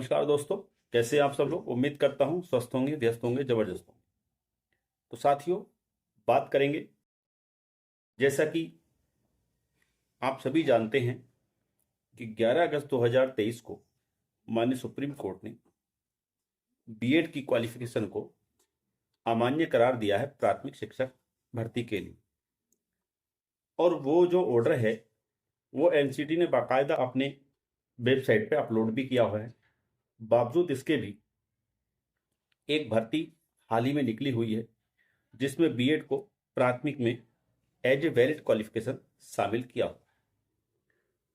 नमस्कार दोस्तों, कैसे आप सब लोग। उम्मीद करता हूँ स्वस्थ होंगे, व्यस्त होंगे, जबरदस्त होंगे। तो साथियों, बात करेंगे, जैसा कि आप सभी जानते हैं कि 11 अगस्त 2023 को माननीय सुप्रीम कोर्ट ने बीएड की क्वालिफिकेशन को अमान्य करार दिया है प्राथमिक शिक्षक भर्ती के लिए। और वो जो ऑर्डर है वो एनसीटी ने बाकायदा अपने वेबसाइट पे अपलोड भी किया हुआ है। बावजूद इसके भी एक भर्ती हाल ही में निकली हुई है जिसमें बीएड को प्राथमिक में एज ए वैलिड क्वालिफिकेशन शामिल किया हो।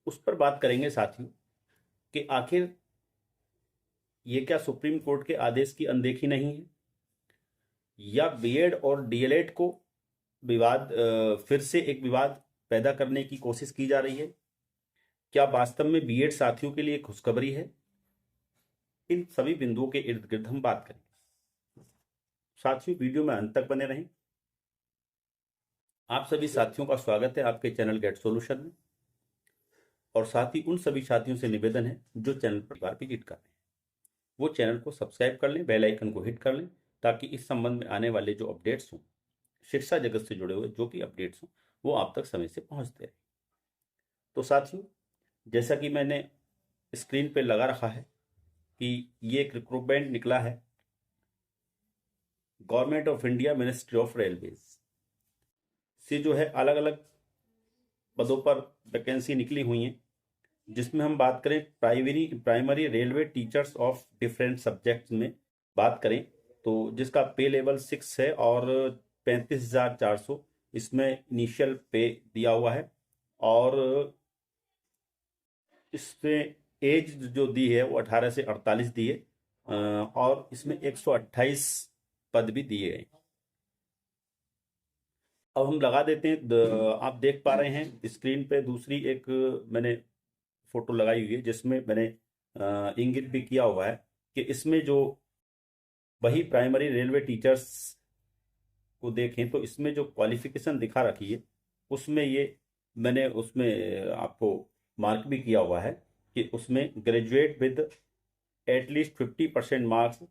उस पर बात करेंगे साथियों कि आखिर ये क्या सुप्रीम कोर्ट के आदेश की अनदेखी नहीं है, या बीएड और डीएलएड को विवाद फिर से एक विवाद पैदा करने की कोशिश की जा रही है। क्या वास्तव में बीएड साथियों के लिए खुशखबरी है? इन सभी बिंदुओं के इर्द गिर्द हम बात करेंगे। साथियों, वीडियो में अंत तक बने रहें। आप सभी साथियों का स्वागत है आपके चैनल गेट सॉल्यूशन में। और साथ ही उन सभी साथियों से निवेदन है जो चैनल पर बार विजिट कर रहे हैं, वो चैनल को सब्सक्राइब कर लें, बेल आइकन को हिट कर लें, ताकि इस संबंध में आने वाले जो अपडेट्स हों, शिक्षा जगत से जुड़े हुए जो भी अपडेट्स हों, वो आप तक समय से पहुंचते रहे। तो साथियों, जैसा कि मैंने स्क्रीन पे लगा रखा है कि ये एक रिक्रूटमेंट निकला है government of India ministry of railways से, जो है अलग अलग पदों पर वैकेंसी निकली हुई हैं। जिसमें हम बात करें primary railway teachers of different subjects में बात करें तो जिसका पे लेवल 6 है और 35,400 इसमें इनिशियल पे दिया हुआ है। और इसमें एज जो दी है वो 18 से 48 दी है, और इसमें 128 पद भी दिए गए। अब हम लगा देते हैं, आप देख पा रहे हैं स्क्रीन पे दूसरी एक मैंने फोटो लगाई हुई है जिसमें मैंने इंगित भी किया हुआ है कि इसमें जो वही प्राइमरी रेलवे टीचर्स को देखें तो इसमें जो क्वालिफिकेशन दिखा रखी है उसमें ये मैंने उसमें आपको मार्क भी किया हुआ है कि उसमें graduate with at least 50% marks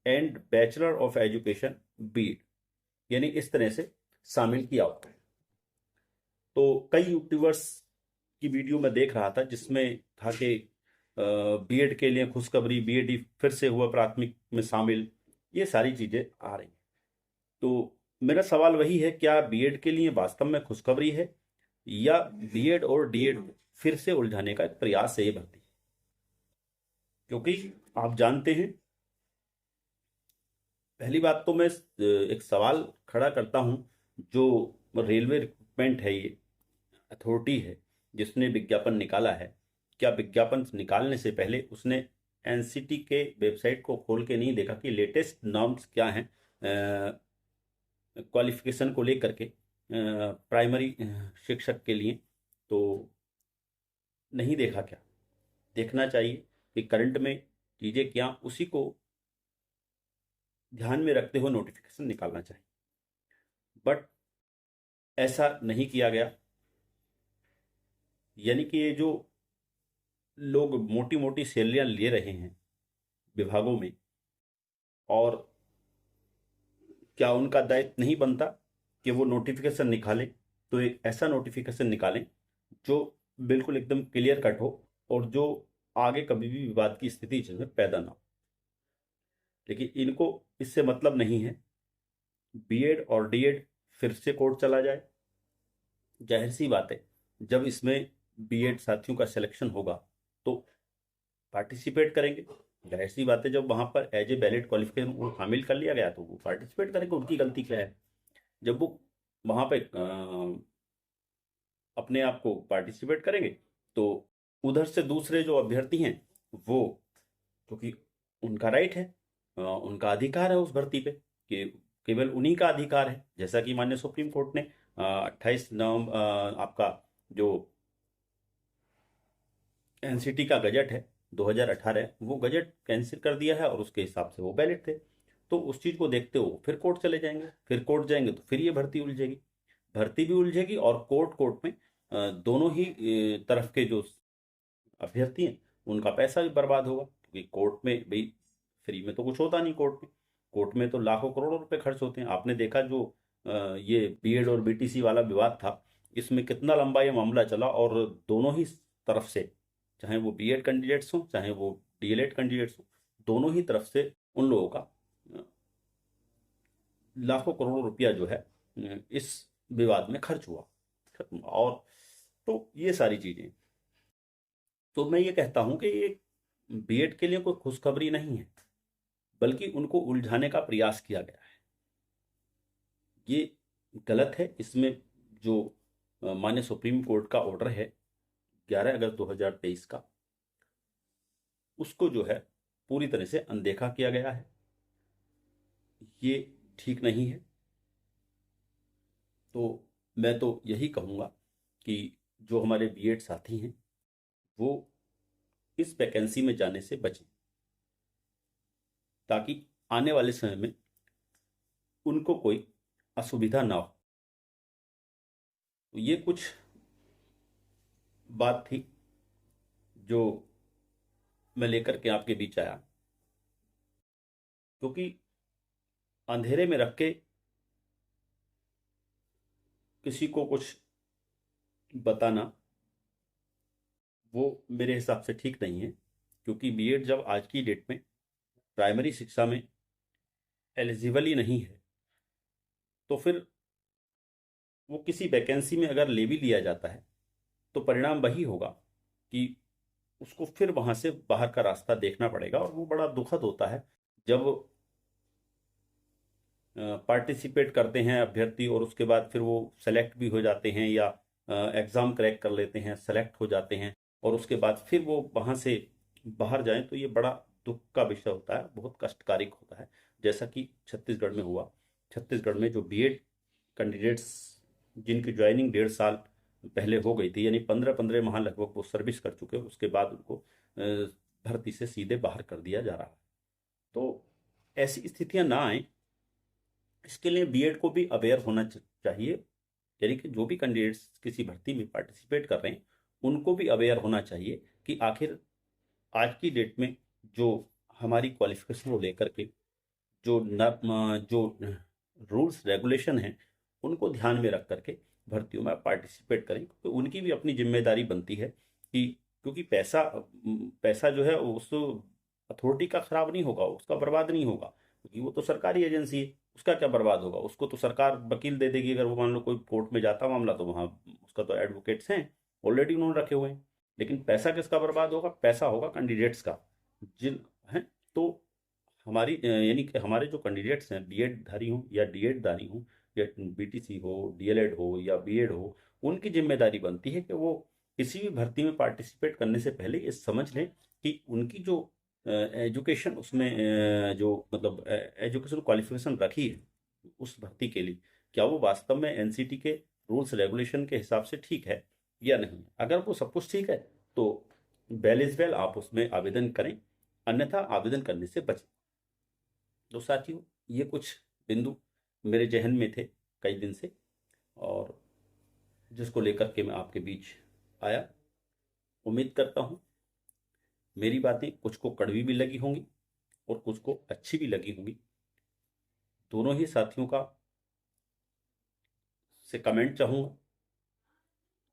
and bachelor of education BEd, यानी इस तरह से शामिल किया हुआ है। तो कई यूट्यूबर्स की वीडियो में देख रहा था जिसमें था कि बीएड के लिए खुशखबरी, बीएड फिर से हुआ प्राथमिक में शामिल, ये सारी चीजें आ रही हैं। तो मेरा सवाल वही है, क्या बीएड के लिए वास्तव में खुशखबरी है या बीएड और डीएड को फिर से उलझाने का एक प्रयास है ये भर्ती? क्योंकि आप जानते हैं, पहली बात तो मैं एक सवाल खड़ा करता हूं, जो रेलवे रिक्रूटमेंट है, ये अथॉरिटी है जिसने विज्ञापन निकाला है, क्या विज्ञापन निकालने से पहले उसने एनसीटी के वेबसाइट को खोल के नहीं देखा कि लेटेस्ट नॉर्म्स क्या हैं क्वालिफिकेशन को लेकर के प्राइमरी शिक्षक के लिए? तो नहीं देखा क्या? देखना चाहिए कि करंट में चीज़ें क्या, उसी को ध्यान में रखते हुए नोटिफिकेशन निकालना चाहिए। बट ऐसा नहीं किया गया, यानी कि ये जो लोग मोटी मोटी सैलरियां ले रहे हैं विभागों में, और क्या उनका दायित्व नहीं बनता कि वो नोटिफिकेशन निकालें? तो एक ऐसा नोटिफिकेशन निकालें जो बिल्कुल एकदम क्लियर कट हो और जो आगे कभी भी विवाद की स्थिति जिसमें पैदा ना हो। लेकिन इनको इससे मतलब नहीं है बीएड और डीएड फिर से कोर्ट चला जाए। जाहिर सी बात है, जब इसमें बीएड साथियों का सिलेक्शन होगा तो पार्टिसिपेट करेंगे। जाहिर सी बात है, जब वहां पर एज ए वैलिड क्वालिफिकेशन उनको शामिल कर लिया गया तो वो पार्टिसिपेट करेंगे। उनकी गलती क्या है? जब वो वहां पे अपने आप को पार्टिसिपेट करेंगे तो उधर से दूसरे जो अभ्यर्थी हैं वो, क्योंकि उनका राइट है, उनका अधिकार है उस भर्ती पे, कि केवल उन्हीं का अधिकार है। जैसा कि माननीय सुप्रीम कोर्ट ने 28 नवंबर आपका जो एनसीटी का गजट है 2018, वो गजट कैंसिल कर दिया है और उसके हिसाब से वो वैलिड थे। तो उस चीज को देखते हुए फिर कोर्ट चले जाएंगे, फिर कोर्ट जाएंगे तो फिर ये भर्ती उलझेगी, भर्ती भी उलझेगी और कोर्ट में दोनों ही तरफ के जो अभ्यर्थी हैं उनका पैसा भी बर्बाद होगा। क्योंकि कोर्ट में भाई फ्री में तो कुछ होता नहीं। कोर्ट में तो लाखों करोड़ों रुपए खर्च होते हैं। आपने देखा जो ये बीएड और बीटीसी वाला विवाद था, इसमें कितना लंबा ये मामला चला, और दोनों ही तरफ से, चाहे वो बीएड कैंडिडेट्स हों चाहे वो डीएलएड कैंडिडेट्स हों, दोनों ही तरफ से उन लोगों का लाखों करोड़ों रुपया जो है इस विवाद में खर्च हुआ। और तो ये सारी चीजें, तो मैं ये कहता हूं कि ये बीएड के लिए कोई खुशखबरी नहीं है, बल्कि उनको उलझाने का प्रयास किया गया है। ये गलत है। इसमें जो माननीय सुप्रीम कोर्ट का ऑर्डर है 11 अगस्त 2023 का, उसको जो है पूरी तरह से अनदेखा किया गया है। ये ठीक नहीं है। तो मैं तो यही कहूँगा कि जो हमारे बीएड साथी हैं वो इस वैकेंसी में जाने से बचें, ताकि आने वाले समय में उनको कोई असुविधा ना हो। तो ये कुछ बात थी जो मैं लेकर के आपके बीच आया, क्योंकि अंधेरे में रख के किसी को कुछ बताना वो मेरे हिसाब से ठीक नहीं है। क्योंकि बीएड जब आज की डेट में प्राइमरी शिक्षा में एलिजिबल ही नहीं है, तो फिर वो किसी वैकेंसी में अगर ले भी लिया जाता है तो परिणाम वही होगा कि उसको फिर वहां से बाहर का रास्ता देखना पड़ेगा। और वो बड़ा दुखद होता है जब पार्टिसिपेट करते हैं अभ्यर्थी और उसके बाद फिर वो सेलेक्ट भी हो जाते हैं, या एग्ज़ाम क्रैक कर लेते हैं, सेलेक्ट हो जाते हैं, और उसके बाद फिर वो वहाँ से बाहर जाएं, तो ये बड़ा दुख का विषय होता है, बहुत कष्टकारिक होता है। जैसा कि छत्तीसगढ़ में हुआ। छत्तीसगढ़ में जो बीएड कैंडिडेट्स जिनकी ज्वाइनिंग 1.5 साल पहले हो गई थी, यानी 15-15 माह लगभग वो सर्विस कर चुके, उसके बाद उनको भर्ती से सीधे बाहर कर दिया जा रहा है। तो ऐसी स्थितियां ना आए, इसके लिए बीएड को भी अवेयर होना चाहिए। यानी कि जो भी कैंडिडेट्स किसी भर्ती में पार्टिसिपेट कर रहे हैं उनको भी अवेयर होना चाहिए कि आखिर आज की डेट में जो हमारी क्वालिफिकेशन को लेकर के जो रूल्स रेगुलेशन हैं उनको ध्यान में रख करके भर्तियों में पार्टिसिपेट करें। तो उनकी भी अपनी जिम्मेदारी बनती है कि, क्योंकि पैसा पैसा जो है उस अथॉरिटी का खराब नहीं होगा, उसका बर्बाद नहीं होगा, क्योंकि वो तो सरकारी एजेंसी है। उसका क्या बर्बाद होगा? उसको तो सरकार वकील दे देगी। अगर वो मान लो कोई कोर्ट में जाता मामला, तो वहाँ उसका तो एडवोकेट्स हैं ऑलरेडी, उन्होंने रखे हुए हैं। लेकिन पैसा किसका बर्बाद होगा? पैसा होगा कैंडिडेट्स का, जिन हैं। तो हमारी यानी कि हमारे जो कैंडिडेट्स हैं, बीएड धारी हों या डीएड धारी हों, या बीटीसी हो, डीएलएड हो या बीएड हो, उनकी जिम्मेदारी बनती है कि वो किसी भी भर्ती में पार्टिसिपेट करने से पहले ये समझ लें कि उनकी जो एजुकेशन उसमें जो मतलब एजुकेशन क्वालिफिकेशन रखी है उस भर्ती के लिए, क्या वो वास्तव में एनसीटी के रूल्स रेगुलेशन के हिसाब से ठीक है या नहीं। अगर वो सब कुछ ठीक है तो वेल इज वेल, आप उसमें आवेदन करें, अन्यथा आवेदन करने से बचें। तो साथियों, ये कुछ बिंदु मेरे जहन में थे कई दिन से, और जिसको लेकर के मैं आपके बीच आया। उम्मीद करता हूँ मेरी बातें कुछ को कड़वी भी लगी होंगी और कुछ को अच्छी भी लगी होंगी। दोनों ही साथियों का से कमेंट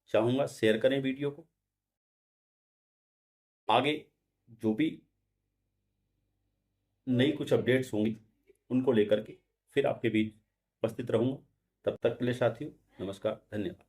चाहूँगा शेयर करें वीडियो को। आगे जो भी नई कुछ अपडेट्स होंगी उनको लेकर के फिर आपके बीच उपस्थित रहूँगा। तब तक के लिए साथियों, नमस्कार, धन्यवाद।